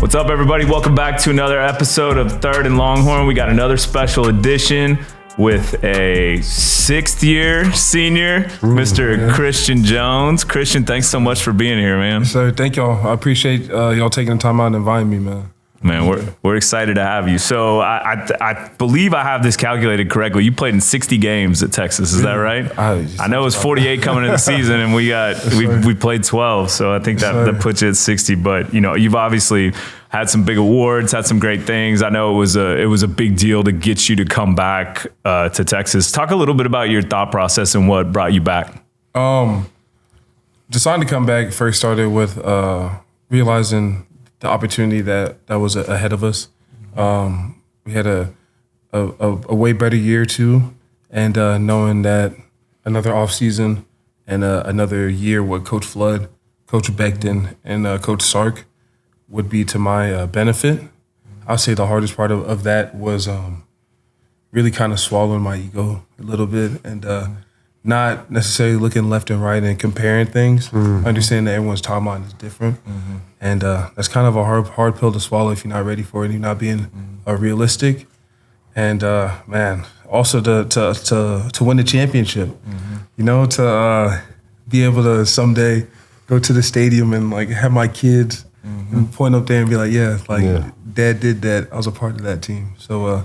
What's up, everybody? Welcome back to another episode of Third and Longhorn. We got another special edition with a sixth-year senior, Mr. Christian Jones. Christian, thanks so much for being here, man. So thank y'all. I appreciate y'all taking the time out and inviting me, man. Man, we're excited to have you. So I believe I have this calculated correctly. You played in 60 games at Texas, is that right? I know it was 48 coming into the season, and we played 12. So I think that puts you at 60. But you know, you've obviously had some big awards, had some great things. I know it was a big deal to get you to come back to Texas. Talk a little bit about your thought process and what brought you back. Deciding to come back first started with realizing the opportunity that was ahead of us. We had a way better year too, and knowing that another offseason and another year with Coach Flood, Coach Becton, and Coach Sark would be to my benefit. I'll say the hardest part of that was really kind of swallowing my ego a little bit and not necessarily looking left and right and comparing things. Understanding that everyone's timeline is different. And that's kind of a hard pill to swallow if you're not ready for it, you're not being realistic. And man, also to win the championship, you know, to be able to someday go to the stadium and like have my kids and point up there and be like, Dad did that. I was a part of that team. So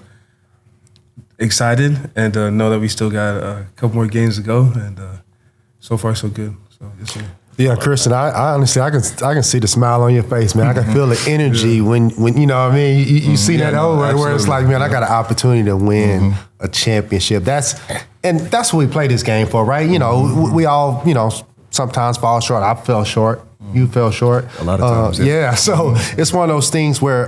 excited and know that we still got a couple more games to go. And so far so good. So yes, sir. Yeah, Christian, I honestly, I can see the smile on your face, man. I can feel the energy when you know what I mean. You see that where it's like, man, I got an opportunity to win a championship. That's what we play this game for, right? You know, we all, you know, sometimes fall short. I fell short. You fell short. A lot of times. So it's one of those things where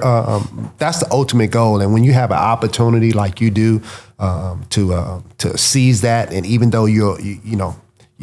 that's the ultimate goal. And when you have an opportunity like you do to seize that, and even though you're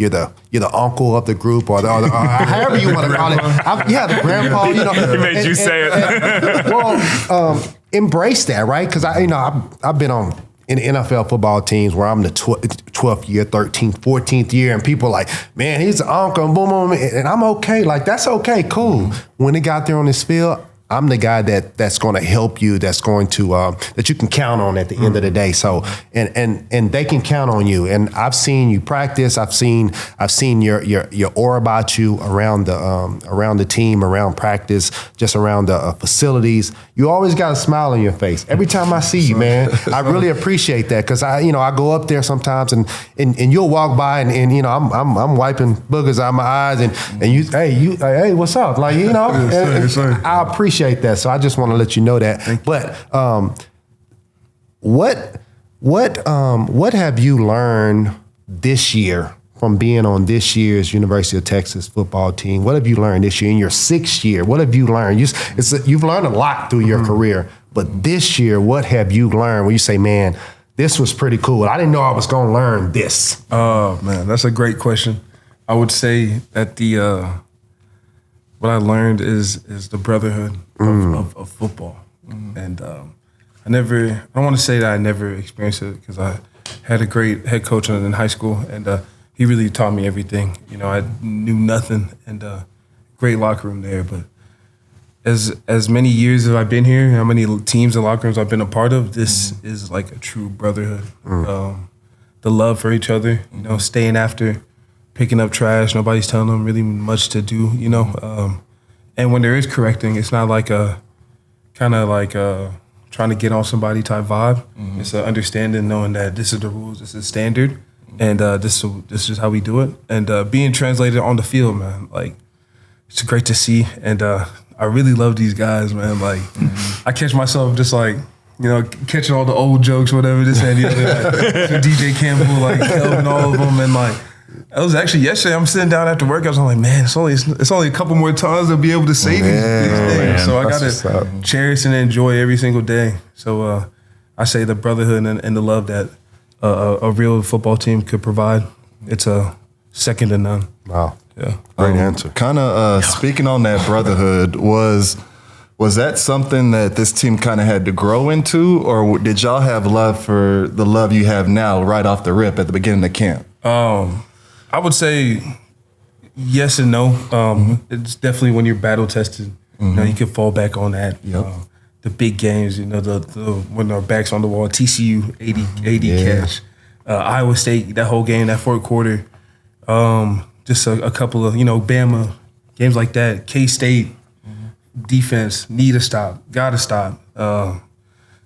the uncle of the group or however you want to call it. The grandpa. You know, he made you say it. Embrace that, right? Because I've been on in NFL football teams where I'm the 12th year, 13th, 14th year, and people are like, man, he's the uncle, and boom, boom, and I'm okay. Like, that's okay, cool. When it got there on this field, I'm the guy that's going to help you, that's going to that you can count on at the end of the day. So and they can count on you. And I've seen you practice. I've seen your aura about you around the team, around practice, just around the facilities. You always got a smile on your face every time I see you, man. I really appreciate that because I go up there sometimes and you'll walk by and you know I'm wiping boogers out of my eyes and you hey what's up, like, you know. I appreciate that, so I just want to let you know that. But what have you learned this year from being on this year's University of Texas football team? What have you learned this year in your 6th year? What have you learned? You've learned a lot through your career, but this year, what have you learned? Where you say, man, this was pretty cool. I didn't know I was going to learn this. Oh man, that's a great question. I would say that what I learned is the brotherhood of football. And I don't want to say that I never experienced it because I had a great head coach in high school and he really taught me everything. You know, I knew nothing and great locker room there. But as many years as I've been here, how many teams and locker rooms I've been a part of, this is like a true brotherhood. The love for each other, you know, staying after, picking up trash. Nobody's telling them really much to do, you know. And when there is correcting, it's not like a kind of like trying to get on somebody type vibe. It's an understanding, knowing that this is the rules, this is standard, and this is how we do it. And being translated on the field, man, like, it's great to see. And I really love these guys, man. Like, I catch myself just like, you know, catching all the old jokes, whatever, this and the other. Like, DJ Campbell, like Kelvin, all of them, and like. It was actually yesterday. I'm sitting down after work. I was like, man, it's only a couple more times to be able to say these things. Man, so I got to cherish and enjoy every single day. So I say the brotherhood and the love that a real football team could provide, it's a second to none. Wow. Yeah. Great answer. Kind of speaking on that brotherhood, was that something that this team kind of had to grow into, or did y'all have love for the love you have now right off the rip at the beginning of camp? I would say yes and no. It's definitely when you're battle tested You know, you can fall back on that. The big games, you know, the when our backs on the wall, TCU 80 catch, Iowa State, that whole game, that fourth quarter, just a couple of, you know, Bama games like that, K-State defense, need to stop, gotta stop.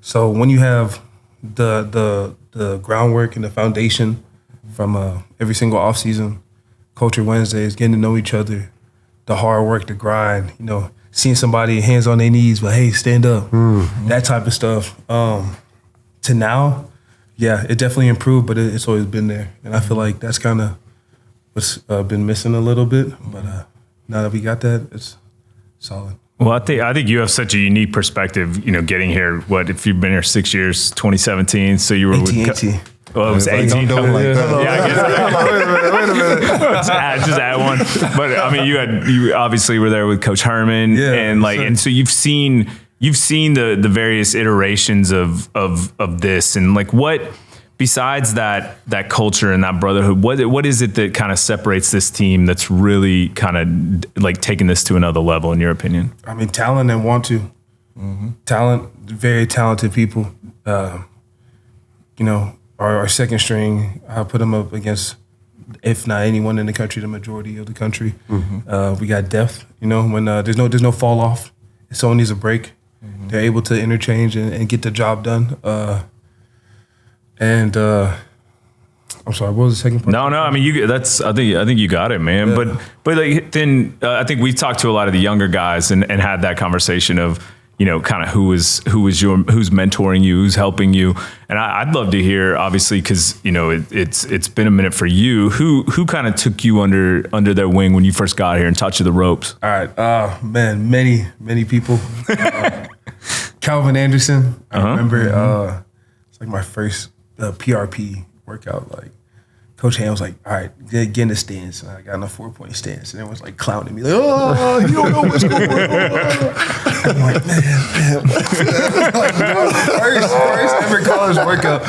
So when you have the groundwork and the foundation from every single offseason, Culture Wednesdays, getting to know each other, the hard work, the grind, you know, seeing somebody hands on their knees, but hey, stand up, that type of stuff. To now, yeah, it definitely improved, but it's always been there. And I feel like that's kind of what's been missing a little bit. But now that we got that, it's solid. Well, I think you have such a unique perspective, you know, getting here. What, if you've been here 6 years, 2017, so you were 18. Well, it was 18. Don't do it like that. Yeah, I guess. Wait a minute. Just add one. But I mean, you obviously were there with Coach Herman, and so you've seen the various iterations of this, and like what, besides that culture and that brotherhood, what is it that kind of separates this team that's really kind of like taking this to another level, in your opinion? I mean, talent and want to. Talent, very talented people. You know, our second string, I put them up against, if not anyone in the country, the majority of the country. We got depth. You know, when there's no fall off, if someone needs a break, they're able to interchange and get the job done. I'm sorry, what was the second part? No. I mean, I think you got it, man. Yeah. But like then I think we've talked to a lot of the younger guys and had that conversation of, you know, kind of who's mentoring you, who's helping you, and I'd love to hear, obviously, because you know it's been a minute for you. Who kind of took you under their wing when you first got here and taught you the ropes? All right, man, many people. Calvin Anderson, I remember. It's like my first PRP workout. Like Coach Ham was like, "All right, get in the stance." And I got in a 4-point stance, and everyone's like clowning me, like, "Oh, you don't know what's going on." I'm like, man. Like, first ever college workout,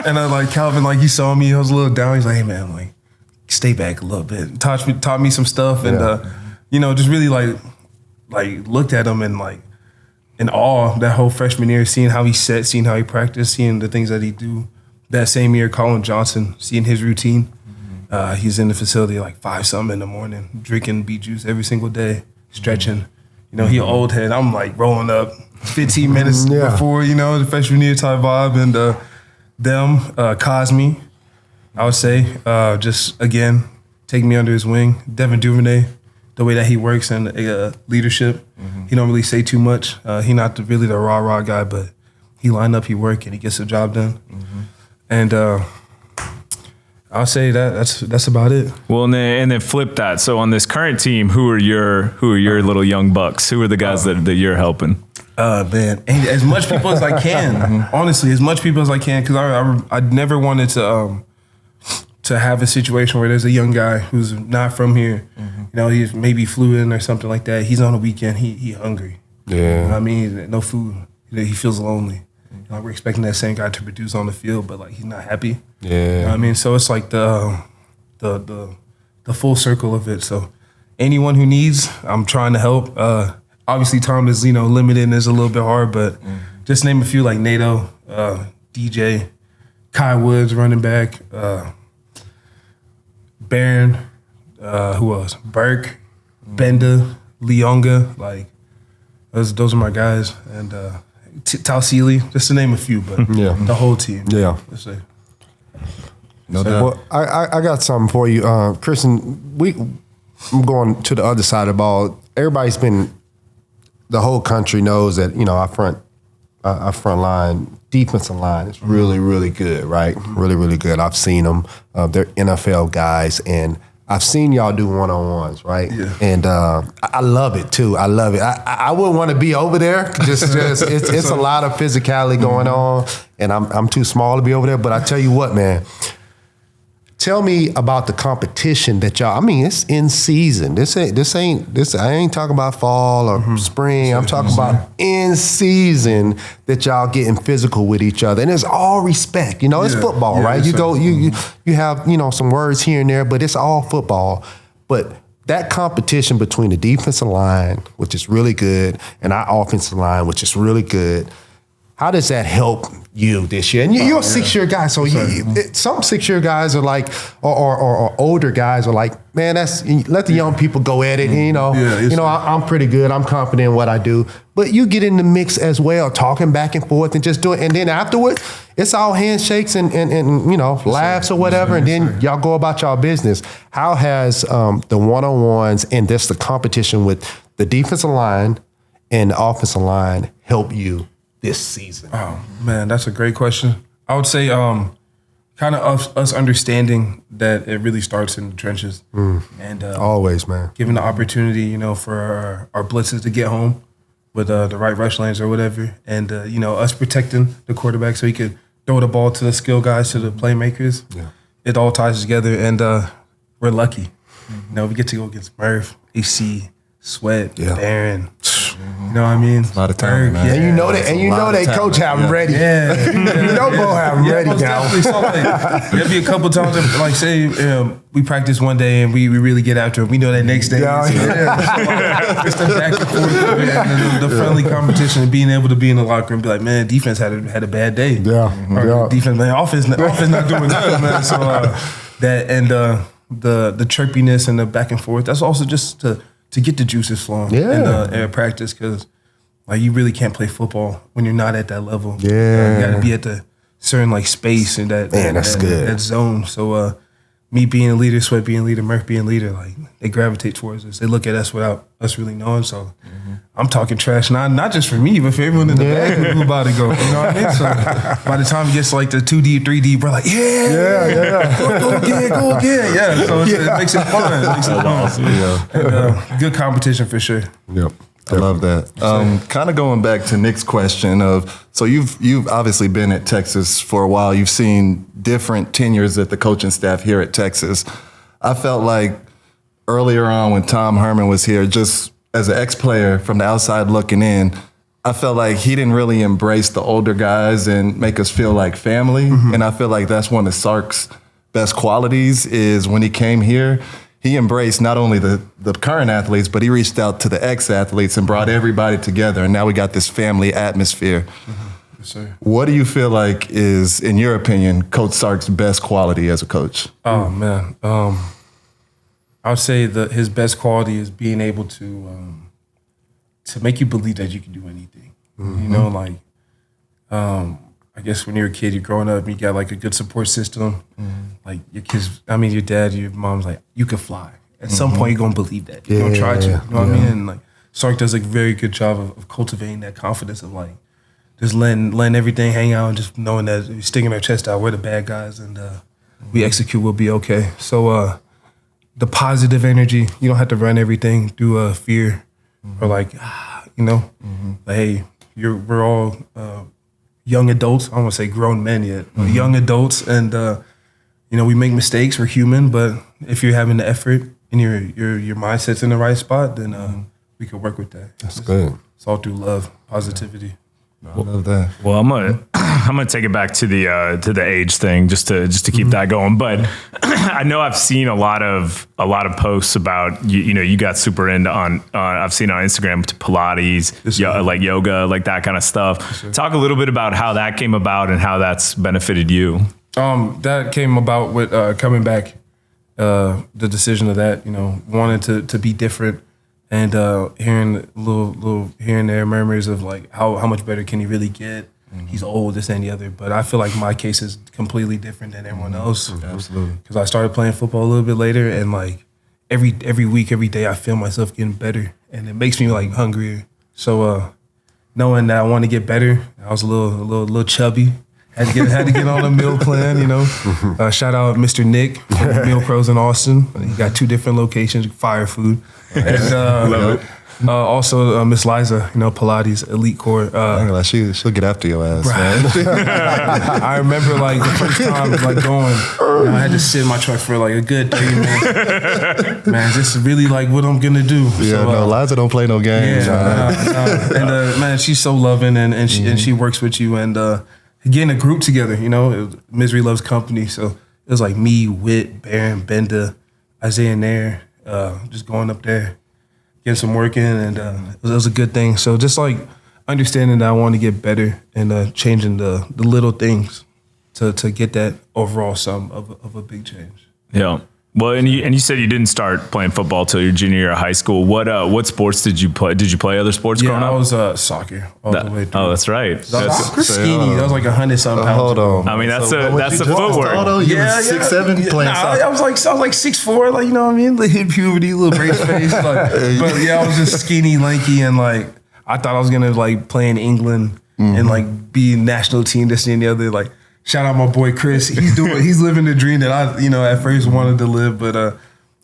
and I like Calvin, like he saw me, I was a little down. He's like, "Hey man, like stay back a little bit." Taught me some stuff, and you know, just really like looked at him and like in awe that whole freshman year, seeing how he set, seeing how he practiced, seeing the things that he do. That same year, Colin Johnson, seeing his routine, he's in the facility like 5-something in the morning, drinking beet juice every single day, stretching. You know, he an old head. I'm like rolling up 15 minutes before, you know, the freshman year type vibe. And Cosme, I would say, just again, take me under his wing. Devin Duvernay, the way that he works and leadership, he don't really say too much. He not really the rah-rah guy, but he line up, he work, and he gets the job done. And I'll say that's about it. Well, and then flip that. So on this current team, who are your little young bucks? Who are the guys that you're helping? Man, and as much people as I can. Honestly, as much people as I can, because I never wanted to have a situation where there's a young guy who's not from here. You know, he's maybe flew in or something like that. He's on a weekend. He hungry. Yeah. You know I mean, no food. He feels lonely. Like we're expecting that same guy to produce on the field, but like he's not happy. Yeah. You know I mean, so it's like the full circle of it. So anyone who needs, I'm trying to help. Obviously, time is limited and it's a little bit hard, but just name a few like NATO, DJ, Kai Woods, running back, Barron, who else? Burke, Benda, Leonga, like those are my guys, and Tausili, just to name a few, but the whole team. Yeah. Let's say. No doubt. Well, I got something for you, Kristen. I'm going to the other side of the ball. The whole country knows that our front line, defensive line is really, really good, right? Really, really good. I've seen them. They're NFL guys, and I've seen y'all do one-on-ones, right? Yeah. And I love it too. I love it. I wouldn't want to be over there. Just it's a lot of physicality going on, and I'm too small to be over there. But I tell you what, man. Tell me about the competition that y'all. I mean, it's in season. This ain't. I ain't talking about fall or spring. I'm talking about in season that y'all getting physical with each other, and it's all respect. It's football, right? You have some words here and there, but it's all football. But that competition between the defensive line, which is really good, and our offensive line, which is really good, how does that help you this year? And you're a 6-year guy, so some 6-year guys are like, or older guys are like, man, let the young people go at it. And, I'm pretty good. I'm confident in what I do. But you get in the mix as well, talking back and forth and just doing. And then afterwards, it's all handshakes and laughs or whatever. And then y'all go about y'all business. How has the one-on-ones and this the competition with the defensive line and the offensive line help you this season? Oh man, that's a great question. I would say kind of us understanding that it really starts in the trenches, and always, man, giving the opportunity, for our blitzes to get home with the right rush lanes or whatever, and us protecting the quarterback so he could throw the ball to the skill guys, to the playmakers. Yeah. It all ties together, and we're lucky. We get to go against Murph, AC, Sweat, Barron. You know what I mean? A lot of time, man. And you know that coach have them ready. Yeah. Bo have them ready now. So there'll be a couple times, like say we practice one day and we really get after it. We know that next day. It's the back and forth and the friendly competition and being able to be in the locker room and be like, man, defense had a bad day. Defense, man, offense not doing good, man. So that and the chirpiness and the back and forth. That's also just to get the juices flowing in practice, because you really can't play football when you're not at that level. You got to be at the certain space and that zone. So me being a leader, Sweat being a leader, Murph being a leader, they gravitate towards us. They look at us without us really knowing. So I'm talking trash, not just for me, but for everyone in the back who's about to go. You know what I mean? So by the time it gets the 2 deep, 3 deep, we're like, go again. Yeah. So it makes it fun. Awesome. And, good competition for sure. Yep. I love that. Kind of going back to Nick's question so you've obviously been at Texas for a while. You've seen different tenures at the coaching staff here at Texas. I felt like earlier on when Tom Herman was here, just as an ex-player from the outside looking in, I felt like he didn't really embrace the older guys and make us feel like family. And I feel like that's one of Sark's best qualities is when he came here, he embraced not only the current athletes, but he reached out to the ex-athletes and brought everybody together. And now we got this family atmosphere. Yes, sir. What do you feel like is, in your opinion, Coach Sark's best quality as a coach? Oh, man. I would say that his best quality is being able to make you believe that you can do anything. I guess when you're a kid, you're growing up, you got a good support system. Your kids, your dad, your mom's you can fly. At some point, you're going to believe that. You're going to try to. You know what I mean? And Sark does a very good job of cultivating that confidence of just letting everything hang out and just knowing that you're sticking our chest out, we're the bad guys and we execute, we'll be okay. So the positive energy, you don't have to run everything through fear or hey, we're all young adults. I don't want to say grown men yet, but young adults, and we make mistakes. We're human, but if you're having the effort and your mindset's in the right spot, then we can work with that. That's good. It's all through love, positivity. I love that. Well, I'm gonna take it back to the age thing just to keep that going. But I know I've seen a lot of posts about you got super into on I've seen on Instagram to Pilates, yoga, that kind of stuff. Talk a little bit about how that came about and how that's benefited you. That came about with coming back, the decision of that, wanting to be different. And hearing little here and there murmurs of how much better can he really get? He's old, this and the other. But I feel like my case is completely different than everyone else. Absolutely. Because I started playing football a little bit later, and every week, every day, I feel myself getting better, and it makes me hungrier. So knowing that I want to get better, I was a little chubby. Had to get on a meal plan, Shout out Mr. Nick from Meal Pros in Austin. He got 2 different locations, fire food. And love it. Also Miss Liza, Pilates Elite Core. She'll get after your ass, man. I remember the first time going, I had to sit in my truck for a good 30 minutes. Man, this is really what I'm gonna do. Yeah, so, Liza don't play no games. And man, she's so loving, and she works with you, and getting a group together, Misery loves company. So it was me, Witt, Barron, Benda, Isaiah Nair, just going up there, getting some work in, and it was a good thing. So just like understanding that I want to get better and changing the little things to get that overall sum of a big change. Yeah. Well, and you said you didn't start playing football till your junior year of high school. What sports did you play? Did you play other sports growing up? I was soccer all the way through. Oh, that's right. That's skinny. That was like 100-something pounds. Hold on. I mean, that's the footwork. You were 6'7" playing soccer. I was like 6'4", like, you know what I mean? Like, hit puberty, little brace face. Like, but yeah, I was just skinny, lanky, and like I thought I was gonna like play in England and like be national team, this and the other. Like, shout out my boy Chris. He's living the dream that I, at first wanted to live, but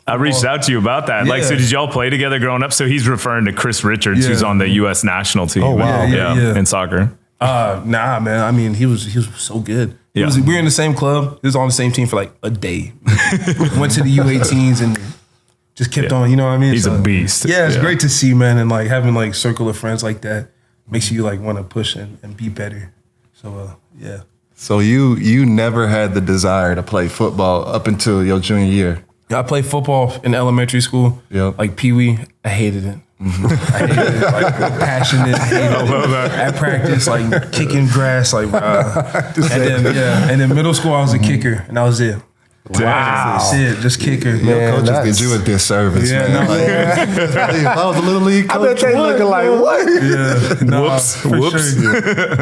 I reached out to you about that. Yeah. Like, so did y'all play together growing up? So he's referring to Chris Richards, who's on the U.S. national team. Oh, wow. Yeah. In soccer. Nah, man. I mean, he was so good. We were in the same club. He was on the same team for like a day. Went to the U18s and just kept on, you know what I mean? He's a beast. Yeah, it's great to see, man. And like having like circle of friends like that makes you like want to push and be better. So, yeah. So you never had the desire to play football up until your junior year? I played football in elementary school, like Pee Wee. I hated it. I hated it, like passionate. At practice, like kicking grass, like and then middle school I was a kicker, and that was it. Wow, that's it, just kicker. Your coaches did you a disservice, man. If I was a little league coach, I bet they looking like what? Whoops. Sure.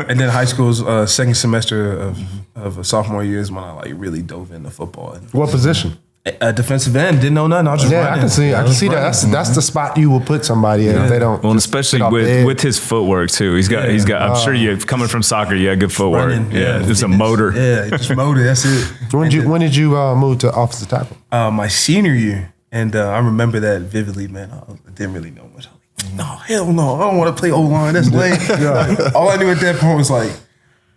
And then high school's second semester of sophomore year is when I like really dove into football. What position? Defensive end, didn't know nothing. I was just running. I can see that. That's the spot you will put somebody in if they don't. Well, and especially with his footwork too. He's got. I'm sure you coming from soccer. You had good footwork. Running, it's a motor. Yeah, just motor. That's it. When did you move to offensive tackle? My senior year, and I remember that vividly. Man, I didn't really know much. I was like, no, hell no, I don't want to play O-line. That's lame. Like, all I knew at that point was like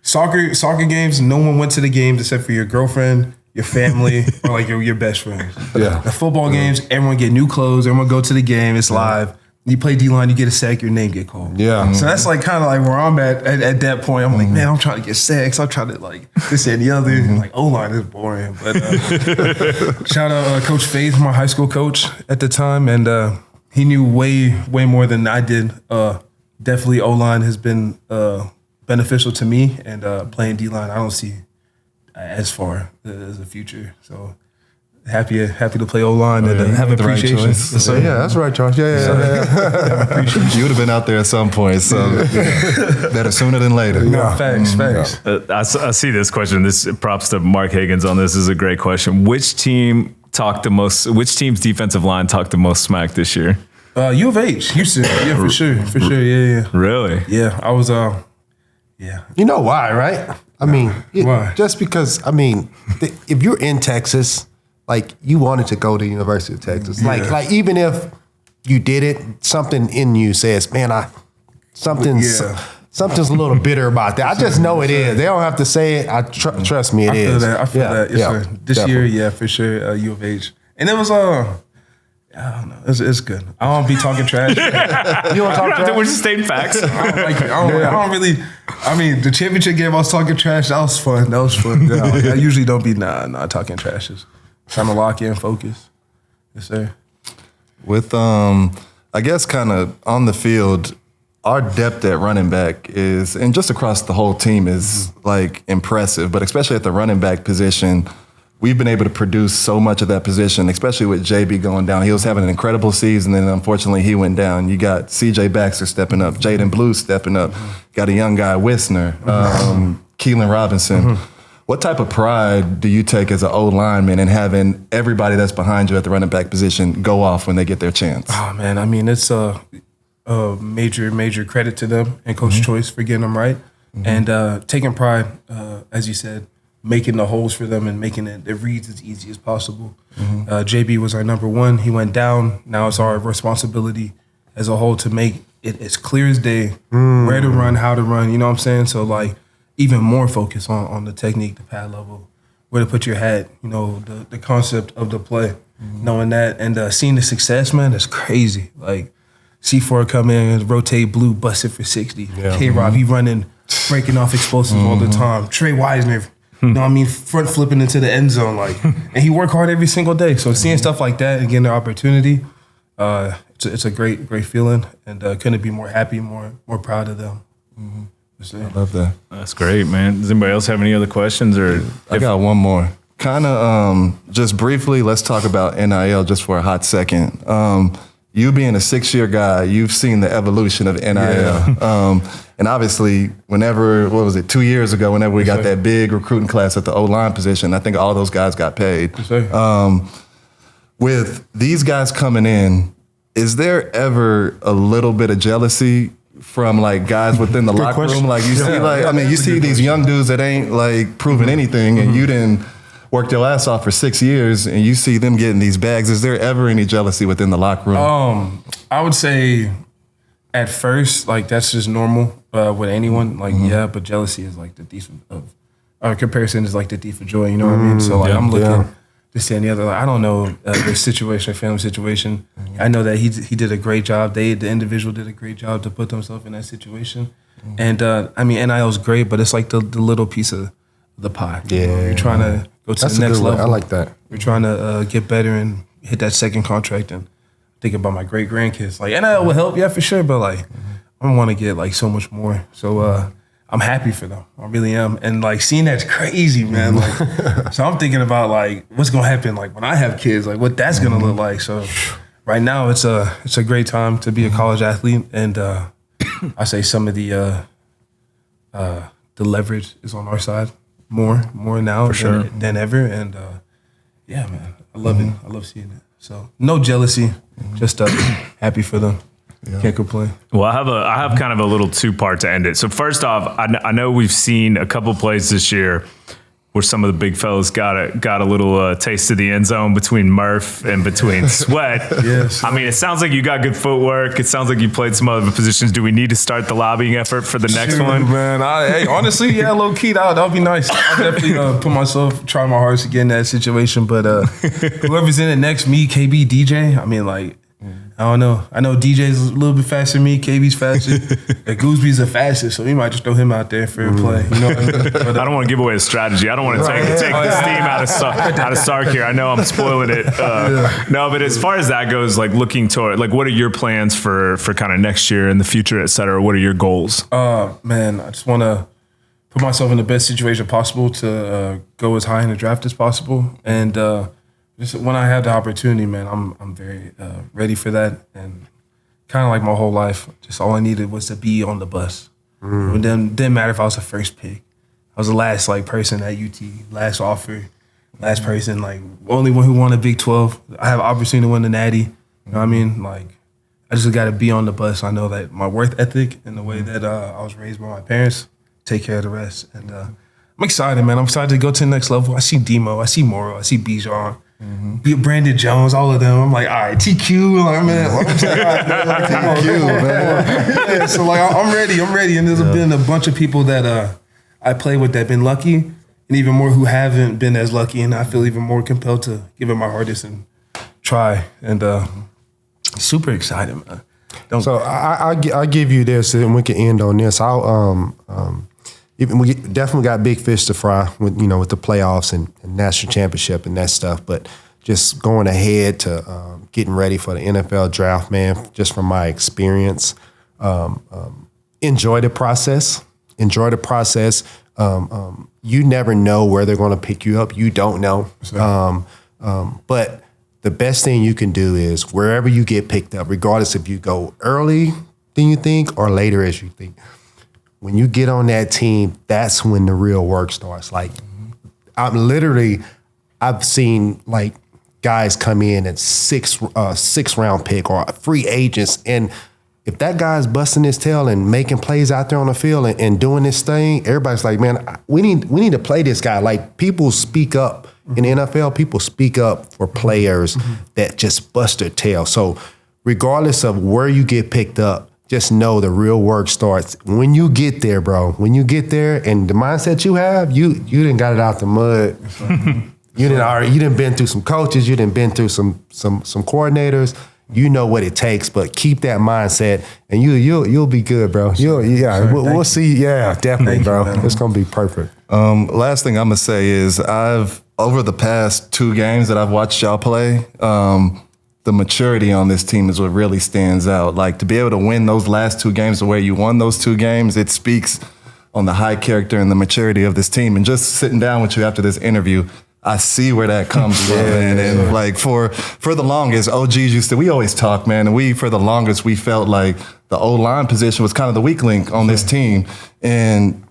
soccer games. No one went to the games except for your girlfriend, your family, or like your best friends. Yeah. The football games, everyone get new clothes, everyone go to the game, it's live. You play D-line, you get a sack, your name get called. Yeah. So that's like kind of like where I'm at that point. I'm like, man, I'm trying to get sacks. I'm trying to like this and the other. Like, O-line is boring. But shout out Coach Faith, my high school coach at the time. And he knew way more than I did. Definitely O-line has been beneficial to me. And playing D-line, I don't see as far as a future. So happy to play O-line and have appreciation. Right choice. Yeah, that's right, Charles. Yeah. You would have been out there at some point, so better sooner than later. No, facts. I see this question. This props to Mark Higgins on this. Is a great question. Which team's defensive line talked the most smack this year? U of H, Houston. Yeah, for sure. Yeah. Really? Yeah, I was. Yeah. You know why, right? I mean, why? Just because. I mean, if you're in Texas, like you wanted to go to the University of Texas, like even if you did it, something in you says, man, something's a little bitter about that. I just know it is. They don't have to say it. Trust me, it is. I feel that. Yes, sir. This year, yeah, for sure, U of H, and it was I don't know. It's good. I don't be talking trash. You want to talk trash? We're just stating facts. I don't like it. I don't really. I mean, the championship game, I was talking trash. That was fun. I usually don't be talking trash. Just trying to lock in, focus. Yes, sir. With I guess kind of on the field, our depth at running back is, and just across the whole team is like impressive. But especially at the running back position, we've been able to produce so much of that position, especially with JB going down. He was having an incredible season, and unfortunately he went down. You got CJ Baxter stepping up, Jaden Blue stepping up, got a young guy, Wisner, Keelan Robinson. What type of pride do you take as an O-lineman in having everybody that's behind you at the running back position go off when they get their chance? Oh, man, I mean, it's a major credit to them and Coach Choice for getting them right. And taking pride, as you said, making the holes for them and making it reads as easy as possible. JB was our number one. He went down. Now it's our responsibility as a whole to make it as clear as day, where to run, how to run, you know what I'm saying? So, like, even more focus on the technique, the pad level, where to put your hat, you know, the concept of the play, knowing that. And seeing the success, man, that's crazy. Like, C4 come in, rotate Blue, bust it for 60. K-Rob, he running, breaking off explosives all the time. Trey Wisener, You know what I mean? Front flipping into the end zone, like, and he worked hard every single day. So seeing stuff like that and getting the opportunity, it's a great feeling, and couldn't be more happy, more proud of them. I love that. That's great, man. Does anybody else have any other questions? Or I got one more. Kind of just briefly, let's talk about NIL just for a hot second. You being a 6-year guy, you've seen the evolution of NIL. Yeah. And obviously, whenever, 2 years ago, whenever we got that big recruiting class at the O-line position, I think all those guys got paid. With these guys coming in, is there ever a little bit of jealousy from like guys within the locker room? Like you see, you see these young dudes that ain't like proving anything, and you didn't worked your ass off for 6 years, and you see them getting these bags. Is there ever any jealousy within the locker room? I would say at first, like, that's just normal with anyone. Like, but jealousy is like the thief of, or comparison is like the thief of joy. You know what I mean? So like, I'm looking to see any other. Like, I don't know the situation, family situation. I know that he did a great job. The individual did a great job to put themselves in that situation. And I mean, NIL is great, but it's like the little piece of the pie. Yeah, you know? You're trying to go to the next level. I like that. We're trying to get better and hit that second contract, and think about my great grandkids. Like, NIL will help, yeah, for sure, but like, I want to get like so much more. So I'm happy for them. I really am. And like, seeing that's crazy, man. Like, so I'm thinking about like what's gonna happen like when I have kids, like what that's gonna look like. So right now it's a great time to be a college athlete, and I say some of the leverage is on our side. More now than ever, and yeah, man, I love it. I love seeing it. So no jealousy, just happy for them. Yeah. Can't complain. Well, I have kind of a little two-part to end it. So first off, I know we've seen a couple plays this year where some of the big fellas got a little taste of the end zone between Murph and between Sweat. Yes. I mean, it sounds like you got good footwork. It sounds like you played some other positions. Do we need to start the lobbying effort for the next one? Man, hey, honestly, yeah, low key, that'll be nice. I'll definitely try my hardest to get in that situation. But whoever's in it next, me, KB, DJ, I mean, like, I don't know. I know DJ's a little bit faster than me. KB's faster. Goosby's the fastest, so we might just throw him out there for a play. You know what I mean? But, I don't want to give away the strategy. I don't want to take the steam out of Sark here. I know I'm spoiling it. No, but as far as that goes, like looking toward, like, what are your plans for kind of next year and the future, et cetera? What are your goals? Man, I just want to put myself in the best situation possible to go as high in the draft as possible, and just when I have the opportunity, man, I'm very ready for that. And kind of like my whole life, just all I needed was to be on the bus. It didn't matter if I was the first pick. I was the last person at UT, last offer, last person, like only one who won a Big 12. I have opportunity to win the Natty. You know what I mean? Like, I just got to be on the bus. I know that my work ethic and the way that I was raised by my parents take care of the rest. And I'm excited, man. I'm excited to go to the next level. I see Demo, I see Morrow, I see Bijan. Brandon Jones, all of them. I'm like, all right, TQ. Like, man, TQ, man. Yeah, so like, I'm ready. And there's been a bunch of people that I play with that been lucky, and even more who haven't been as lucky. And I feel even more compelled to give it my hardest and try. And super excited, man. I'll give you this, and we can end on this. We definitely got big fish to fry with the playoffs and national championship and that stuff. But just going ahead to getting ready for the NFL draft, man, just from my experience, enjoy the process. You never know where they're going to pick you up. You don't know. But the best thing you can do is wherever you get picked up, regardless if you go early than you think or later as you think, when you get on that team, that's when the real work starts. Like, I've seen like guys come in at six round pick or free agents, and if that guy's busting his tail and making plays out there on the field and doing this thing, everybody's like, man, we need to play this guy. Like, people speak up in the NFL. People speak up for players that just bust their tail. So regardless of where you get picked up, just know the real work starts when you get there, bro. When you get there, and the mindset you have, you done got it out the mud. You done been through some coaches. You done been through some coordinators, you know what it takes, but keep that mindset, and you'll be good, bro. We'll see. Yeah, definitely, bro. It's gonna be perfect. Last thing I'm gonna say is over the past 2 games that I've watched y'all play, the maturity on this team is what really stands out. Like, to be able to win those last 2 games the way you won those 2 games, it speaks on the high character and the maturity of this team. And just sitting down with you after this interview, I see where that comes from, man. And like for the longest, OGs used to, we always talk, man, and for the longest, we felt like the O-line position was kind of the weak link on this team. And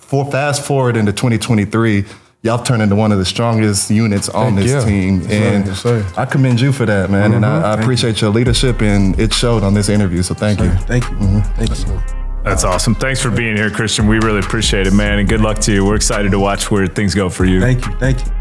fast forward into 2023, y'all turned into one of the strongest units on this team. And I commend you for that, man. And I appreciate your leadership, and it showed on this interview. So thank you. Thank you. Thank you. That's awesome. Thanks for being here, Christian. We really appreciate it, man. And good luck to you. We're excited to watch where things go for you. Thank you.